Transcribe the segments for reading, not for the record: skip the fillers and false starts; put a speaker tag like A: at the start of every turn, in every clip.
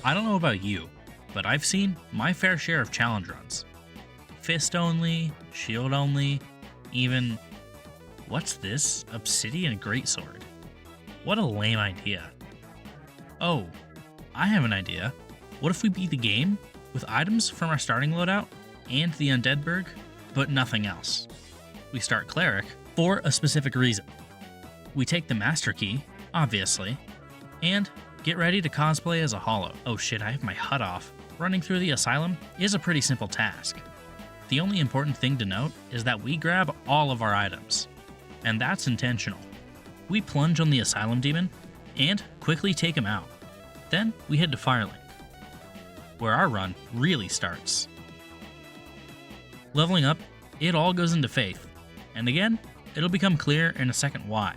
A: I don't know about you, but I've seen my fair share of challenge runs. Fist only, shield only, even... What's this? Obsidian greatsword. What a lame idea. Oh, I have an idea. What if we beat the game with items from our starting loadout and the Undead BURG, but nothing else? We start cleric for a specific reason. We take the master key, obviously, and get ready to cosplay as a hollow. Oh shit, I have my HUD off. Running through the asylum is a pretty simple task. The only important thing to note is that we grab all of our items, and that's intentional. We plunge on the asylum demon and quickly take him out. Then we head to Firelink, where our run really starts. Leveling up, it all goes into faith, and again, it'll become clear in a second why.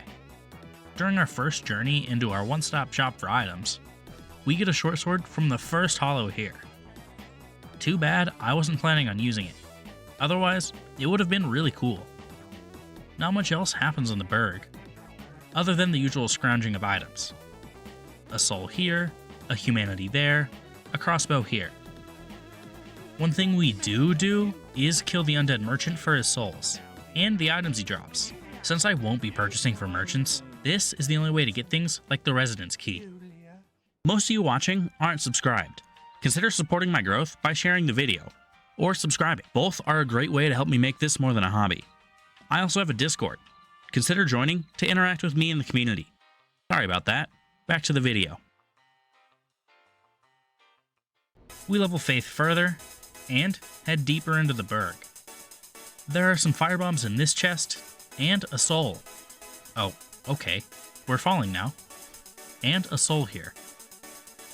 A: During our first journey into our one-stop shop for items, we get a short sword from the first hollow here. Too bad I wasn't planning on using it. Otherwise, it would have been really cool. Not much else happens in the BURG, other than the usual scrounging of items. A soul here, a humanity there, a crossbow here. One thing we do is kill the undead merchant for his souls, and the items he drops. Since I won't be purchasing from merchants, this is the only way to get things like the residence key. Most of you watching aren't subscribed. Consider supporting my growth by sharing the video, or subscribing. Both are a great way to help me make this more than a hobby. I also have a Discord. Consider joining to interact with me in the community. Sorry about that. Back to the video. We level Faith further, and head deeper into the BURG. There are some firebombs in this chest, and a soul. Oh, okay. We're falling now. And a soul here.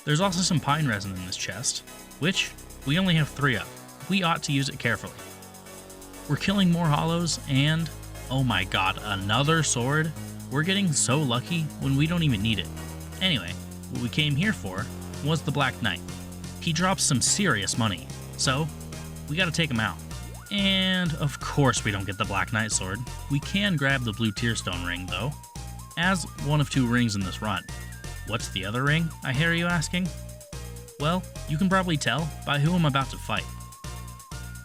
A: There's also some pine resin in this chest, which we only have 3 of. We ought to use it carefully. We're killing more hollows, and oh my god, another sword? We're getting so lucky when we don't even need it. Anyway, what we came here for was the Black Knight. He drops some serious money, so we gotta take him out. And of course we don't get the Black Knight sword. We can grab the blue Tearstone ring though, as one of 2 rings in this run. What's the other ring, I hear you asking? Well, you can probably tell by who I'm about to fight.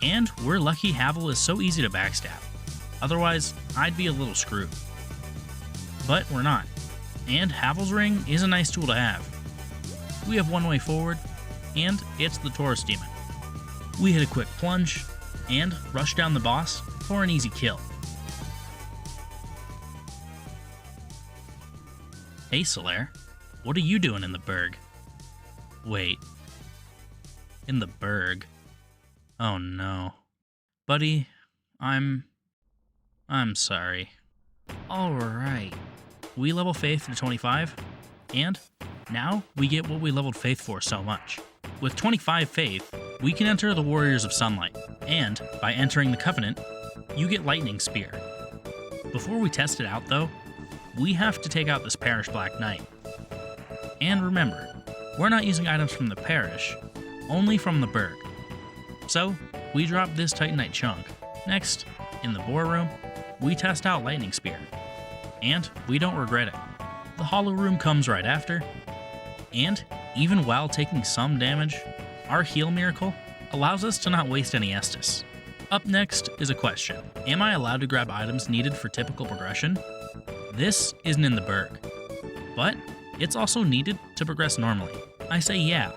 A: And we're lucky Havel is so easy to backstab. Otherwise, I'd be a little screwed. But we're not. And Havel's ring is a nice tool to have. We have one way forward, and it's the Taurus demon. We hit a quick plunge, and rush down the boss for an easy kill. Hey Solaire, what are you doing in the BURG? Wait. In the BURG? Oh no. Buddy, I'm sorry. Alright. We level Faith to 25, and now we get what we leveled Faith for so much. With 25 Faith, we can enter the Warriors of Sunlight, and by entering the Covenant, you get Lightning Spear. Before we test it out though, we have to take out this Parish Black Knight. And remember, we're not using items from the Parish, only from the BURG. So, we drop this Titanite chunk. Next, in the Boar Room, we test out Lightning Spear. And we don't regret it. The Hollow Room comes right after, and even while taking some damage, our Heal Miracle allows us to not waste any Estus. Up next is a question. Am I allowed to grab items needed for typical progression? This isn't in the BURG, but it's also needed to progress normally. I say yeah.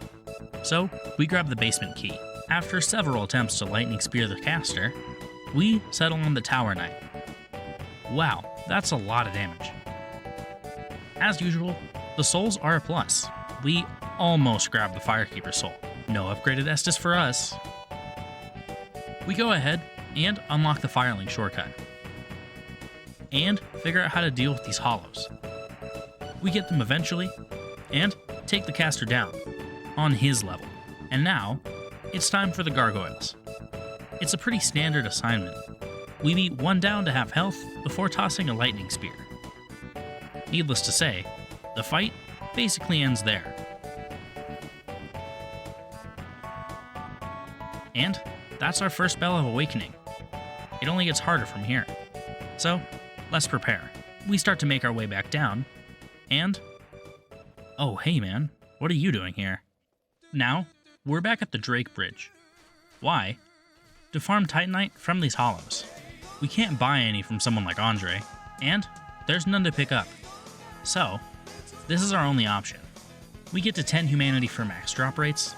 A: So, we grab the basement key. After several attempts to Lightning Spear the caster, we settle on the Tower Knight. Wow, that's a lot of damage. As usual, the souls are a plus. We almost grabbed the Firekeeper soul. No upgraded Estus for us. We go ahead and unlock the Firelink shortcut, and figure out how to deal with these hollows. We get them eventually, and take the caster down, on his level. And now, it's time for the gargoyles. It's a pretty standard assignment. We beat one down to have health before tossing a lightning spear. Needless to say, the fight basically ends there. And that's our first Bell of Awakening. It only gets harder from here. So, let's prepare. We start to make our way back down, and... Oh, hey man, what are you doing here? Now, we're back at the Drake Bridge. Why? To farm Titanite from these hollows. We can't buy any from someone like Andre, and there's none to pick up. So, this is our only option. We get to 10 humanity for max drop rates,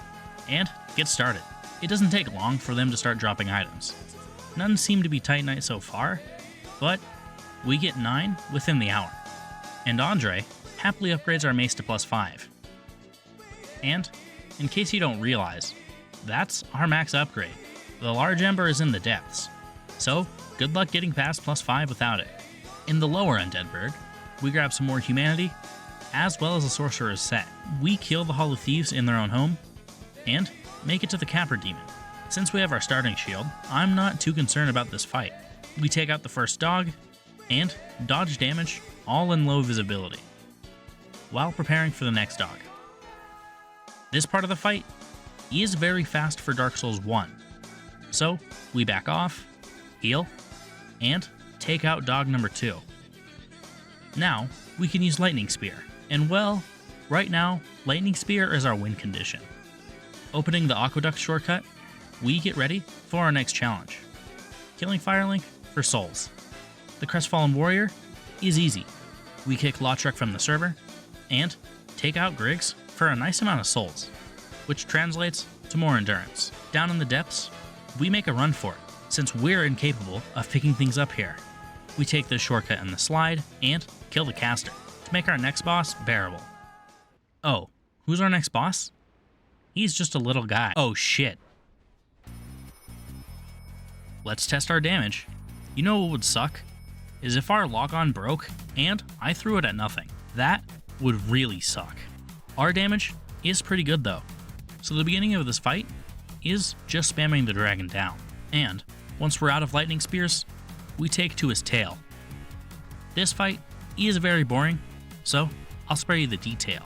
A: and get started. It doesn't take long for them to start dropping items. None seem to be Titanite so far, but we get 9 within the hour. And Andre happily upgrades our mace to +5. And, in case you don't realize, that's our max upgrade. The large ember is in the depths, so good luck getting past +5 without it. In the lower Undead Burg, we grab some more humanity, as well as a sorcerer's set. We kill the Hollow Thieves in their own home, and make it to the Capper Demon. Since we have our starting shield, I'm not too concerned about this fight. We take out the first dog, and dodge damage, all in low visibility, while preparing for the next dog. This part of the fight is very fast for Dark Souls 1, so we back off, heal, and take out dog number 2. Now, we can use Lightning Spear, and well, right now, Lightning Spear is our win condition. Opening the Aqueduct shortcut, we get ready for our next challenge. Killing Firelink for souls. The Crestfallen Warrior is easy. We kick Lautrec from the server, and take out Griggs for a nice amount of souls, which translates to more endurance. Down in the depths, we make a run for it, since we're incapable of picking things up here. We take this shortcut in the slide, and kill the caster, to make our next boss bearable. Oh, who's our next boss? He's just a little guy. Oh shit. Let's test our damage. You know what would suck? Is if our lock-on broke, and I threw it at nothing. That would really suck. Our damage is pretty good though, so the beginning of this fight is just spamming the dragon down. And once we're out of lightning spears, we take to his tail. This fight is very boring, so I'll spare you the detail.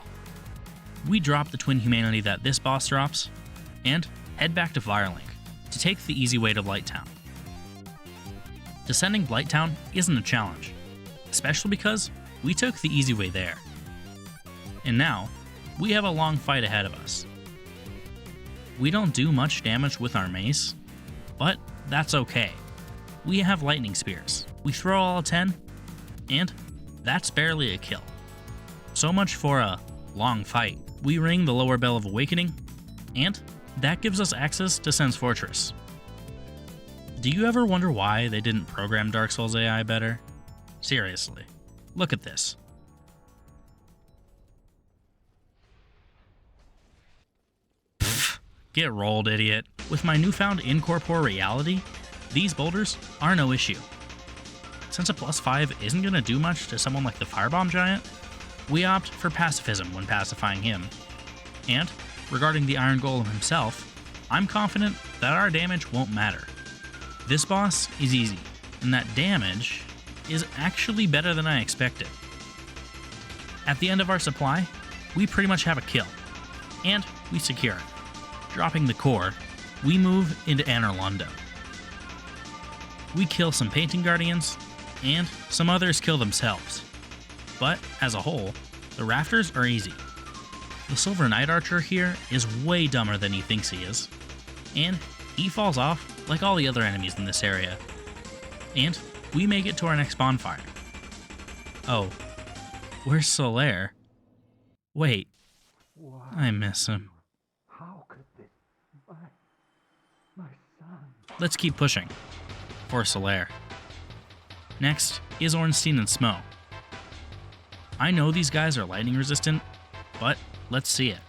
A: We drop the twin humanity that this boss drops, and head back to Firelink to take the easy way to Blighttown. Descending Blighttown isn't a challenge, especially because we took the easy way there. And now, we have a long fight ahead of us. We don't do much damage with our mace, but that's okay. We have lightning spears. We throw all 10, and that's barely a kill. So much for a long fight. We ring the lower bell of awakening, and that gives us access to Sen's Fortress. Do you ever wonder why they didn't program Dark Souls AI better? Seriously, look at this. Pfft, get rolled, idiot. With my newfound incorpore reality, these boulders are no issue. Since a +5 isn't going to do much to someone like the Firebomb Giant, we opt for pacifism when pacifying him. And, regarding the Iron Golem himself, I'm confident that our damage won't matter. This boss is easy, and that damage is actually better than I expected. At the end of our supply, we pretty much have a kill, and we secure it. Dropping the core, we move into Anor Londo. We kill some Painting Guardians, and some others kill themselves. But, as a whole, the rafters are easy. The Silver Knight Archer here is way dumber than he thinks he is, and he falls off like all the other enemies in this area. And we make it to our next bonfire. Oh, where's Solaire? Wait, I miss him.
B: How could this be my son?
A: Let's keep pushing for Solaire. Next is Ornstein and Smo. I know these guys are lightning resistant, but let's see it.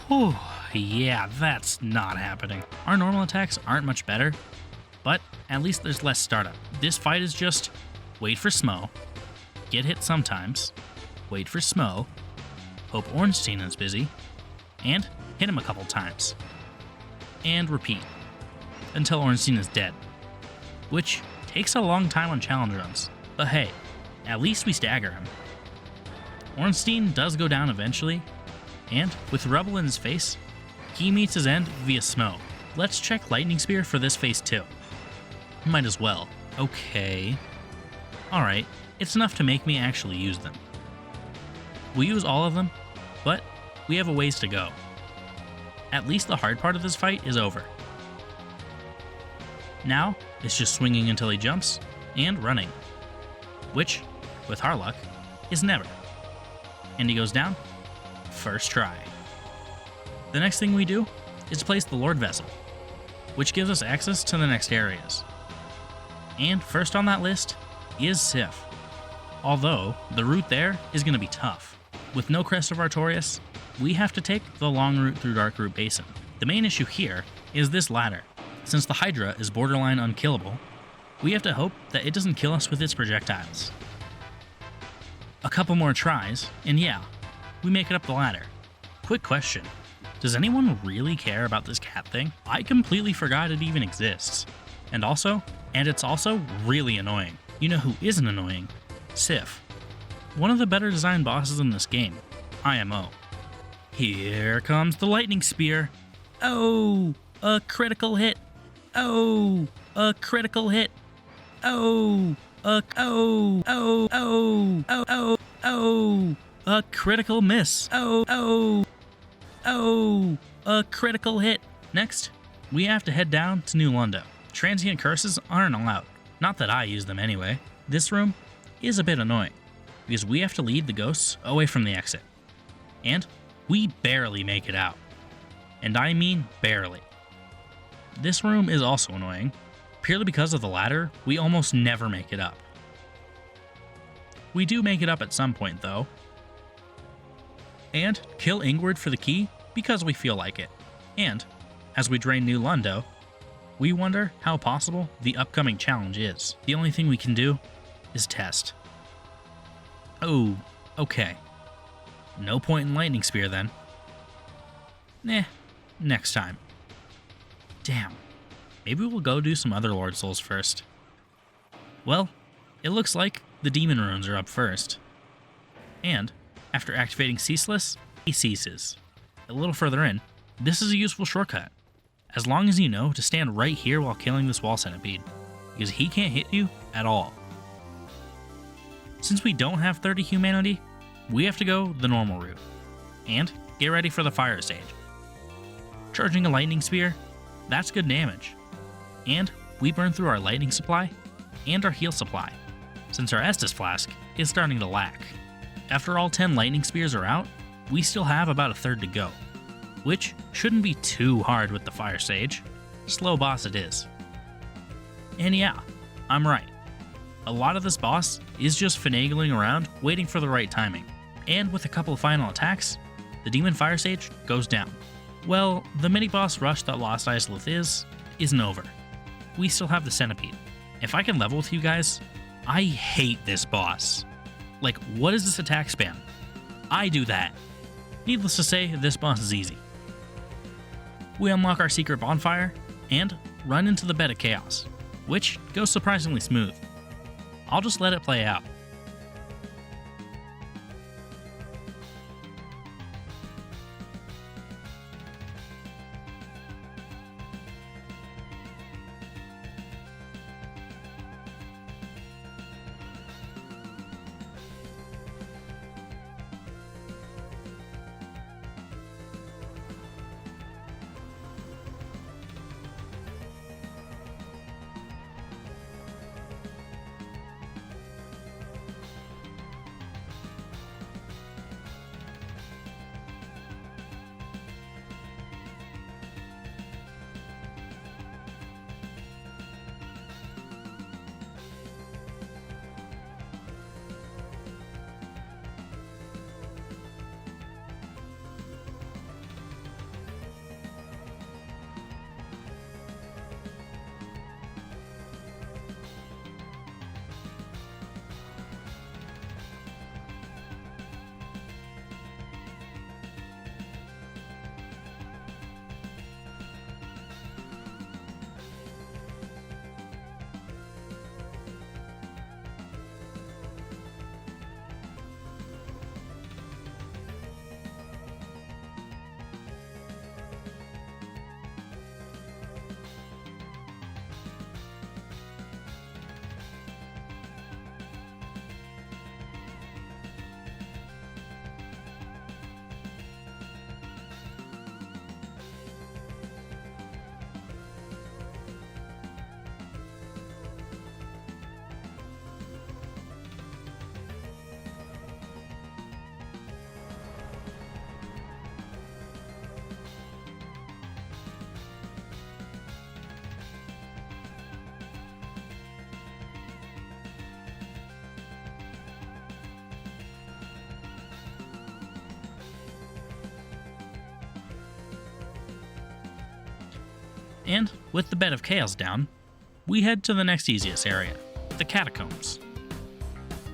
A: Whew, yeah, that's not happening. Our normal attacks aren't much better, but at least there's less startup. This fight is just wait for Smo, get hit sometimes, wait for Smo, hope Ornstein is busy, and hit him a couple times. And repeat, until Ornstein is dead. Which takes a long time on challenge runs, but hey, at least we stagger him. Ornstein does go down eventually, and with rubble in his face, he meets his end via Smo. Let's check Lightning Spear for this phase too. Might as well. Okay. Alright, it's enough to make me actually use them. We use all of them, but we have a ways to go. At least the hard part of this fight is over. Now, it's just swinging until he jumps, and running. Which, with our luck, is never. And he goes down, first try. The next thing we do is place the Lord Vessel, which gives us access to the next areas. And first on that list is Sif. Although, the route there is going to be tough. With no Crest of Artorias, we have to take the long route through Darkroot Basin. The main issue here is this ladder. Since the Hydra is borderline unkillable, we have to hope that it doesn't kill us with its projectiles. A couple more tries, and yeah, we make it up the ladder. Quick question, does anyone really care about this cat thing? I completely forgot it even exists. And it's also really annoying. You know who isn't annoying? Sif. One of the better designed bosses in this game, IMO. Here comes the lightning spear. Oh, a critical hit. Oh, a critical hit. Oh, a critical miss. A critical hit. Next, we have to head down to New Londo. Transient curses aren't allowed. Not that I use them anyway. This room is a bit annoying, because we have to lead the ghosts away from the exit. And we barely make it out. And I mean barely. This room is also annoying. Purely because of the ladder, we almost never make it up. We do make it up at some point though. And kill Ingward for the key because we feel like it. And, as we drain New Londo, we wonder how possible the upcoming challenge is. The only thing we can do is test. Oh, okay. No point in Lightning Spear then. Nah, next time. Damn. Maybe we'll go do some other Lord Souls first. Well, it looks like the Demon Runes are up first. And, after activating Ceaseless, he ceases. A little further in, this is a useful shortcut. As long as you know to stand right here while killing this wall centipede, because he can't hit you at all. Since we don't have 30 humanity, we have to go the normal route. And get ready for the fire stage. Charging a lightning spear, that's good damage. And we burn through our lightning supply and our heal supply, since our Estus flask is starting to lack. After all 10 lightning spears are out, we still have about a third to go, which shouldn't be too hard with the fire sage. Slow boss it is. And yeah, I'm right. A lot of this boss is just finagling around, waiting for the right timing. And with a couple of final attacks, the Demon Fire Sage goes down. Well, the mini-boss rush that Lost Islith isn't over. We still have the Centipede. If I can level with you guys, I hate this boss. Like, what is this attack spam? I do that. Needless to say, this boss is easy. We unlock our secret bonfire, and run into the bed of chaos, which goes surprisingly smooth. I'll just let it play out. And with the bed of chaos down, we head to the next easiest area, the catacombs.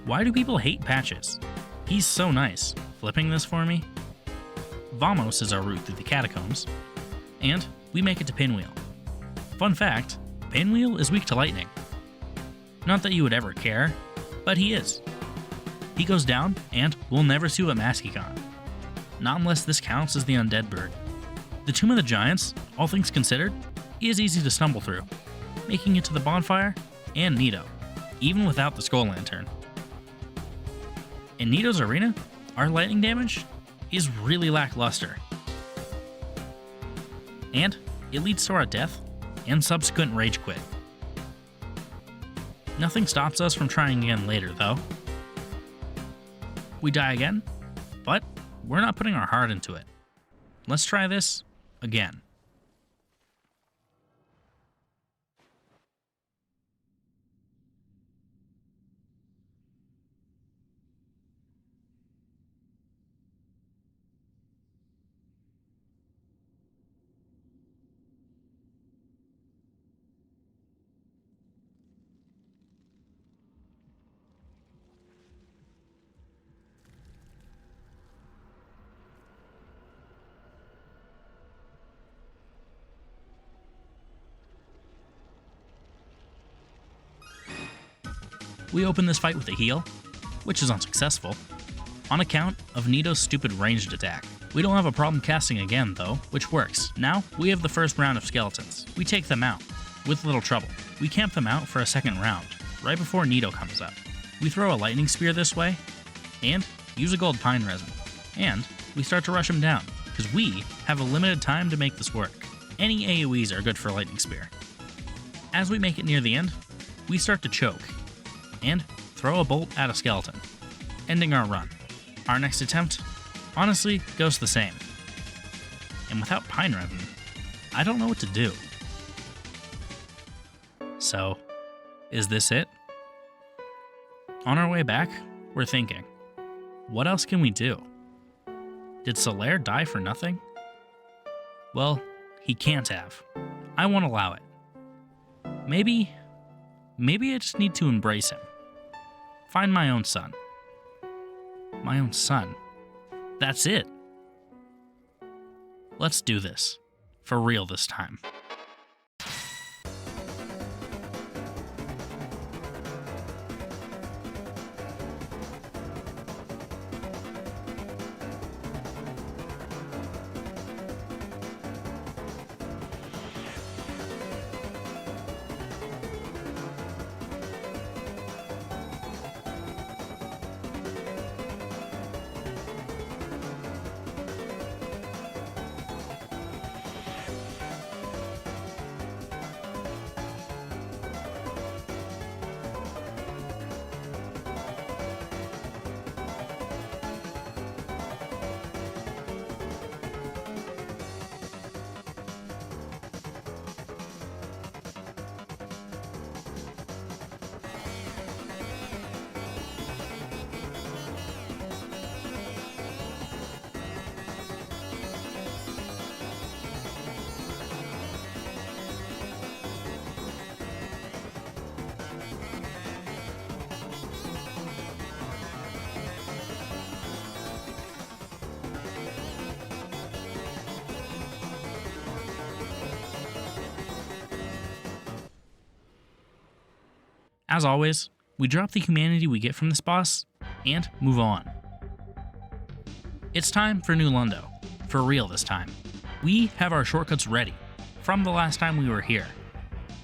A: Why do people hate Patches? He's so nice. Flipping this for me? Vamos is our route through the catacombs, and we make it to Pinwheel. Fun fact, Pinwheel is weak to lightning. Not that you would ever care, but he is. He goes down, and we'll never see what mask he got. Not unless this counts as the Undead Burg. The Tomb of the Giants, all things considered, is easy to stumble through, making it to the bonfire and Nito, even without the Skull Lantern. In Nito's arena, our lightning damage is really lackluster. And it leads to our death and subsequent rage quit. Nothing stops us from trying again later, though. We die again, but we're not putting our heart into it. Let's try this again. We open this fight with a heal, which is unsuccessful, on account of Nito's stupid ranged attack. We don't have a problem casting again though, which works. Now, we have the first round of skeletons. We take them out, with little trouble. We camp them out for a second round, right before Nito comes up. We throw a lightning spear this way, and use a gold pine resin. And we start to rush him down, because we have a limited time to make this work. Any AoEs are good for lightning spear. As we make it near the end, we start to choke, and throw a bolt at a skeleton, ending our run. Our next attempt, honestly, goes the same. And without pine resin, I don't know what to do. So, is this it? On our way back, we're thinking, what else can we do? Did Solaire die for nothing? Well, he can't have. I won't allow it. Maybe I just need to embrace him. Find my own son. My own son. That's it. Let's do this. For real this time. As always, we drop the humanity we get from this boss, and move on. It's time for new Londo. For real this time. We have our shortcuts ready, from the last time we were here,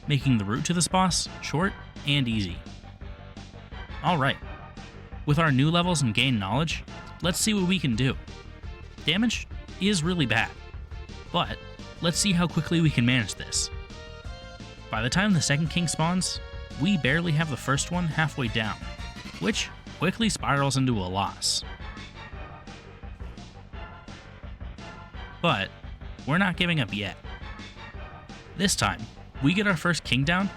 A: making the route to this boss short and easy. Alright, with our new levels and gained knowledge, let's see what we can do. Damage is really bad, but let's see how quickly we can manage this. By the time the second king spawns, we barely have the first one halfway down, which quickly spirals into a loss. But we're not giving up yet. This time, we get our first king down,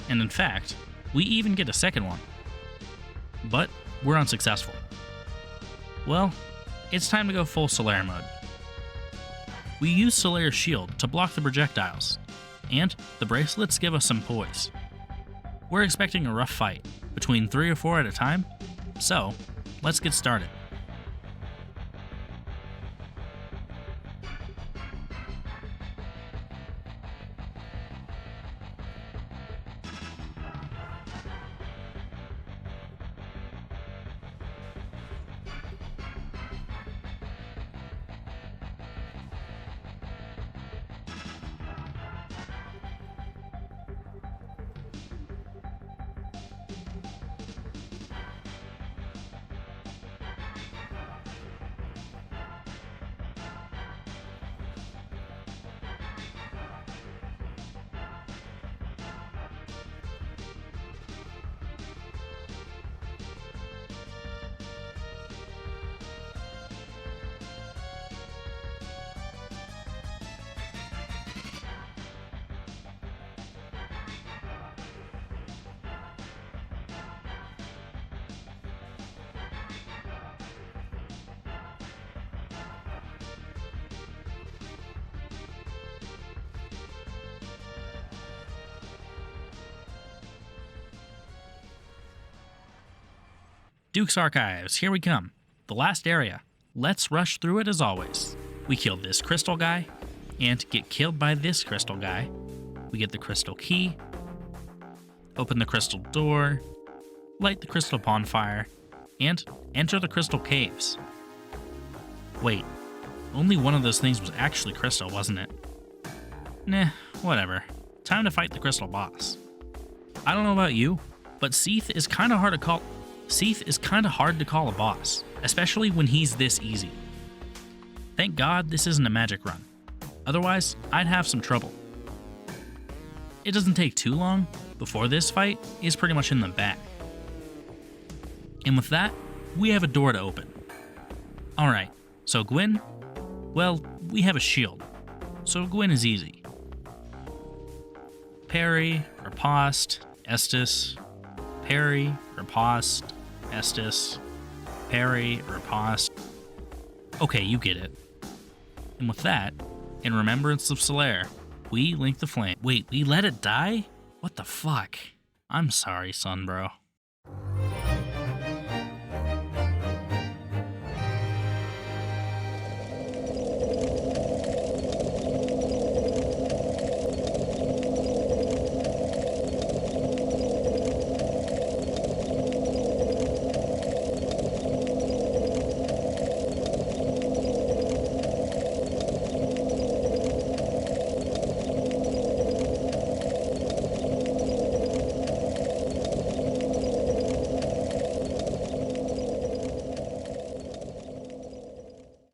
A: and in fact, we even get a second one. But we're unsuccessful. Well, it's time to go full Solaire mode. We use Solaire's shield to block the projectiles, And the bracelets give us some poise. We're expecting a rough fight, between 3 or 4 at a time, so let's get started. Duke's Archives, here we come. The last area. Let's rush through it as always. We kill this crystal guy, and get killed by this crystal guy. We get the crystal key, open the crystal door, light the crystal bonfire, and enter the crystal caves. Wait, only one of those things was actually crystal, wasn't it? Nah, whatever. Time to fight the crystal boss. I don't know about you, but Seath is kind of hard to call a boss, especially when he's this easy. Thank God this isn't a magic run. Otherwise, I'd have some trouble. It doesn't take too long before this fight is pretty much in the bag. And with that, we have a door to open. Alright, so Gwyn? Well, we have a shield, so Gwyn is easy. Parry, riposte, Estus, parry, riposte, Estus, parry, riposte. Okay, you get it. And with that, in remembrance of Solaire, we link the flame. Wait, we let it die? What the fuck? I'm sorry, son, bro.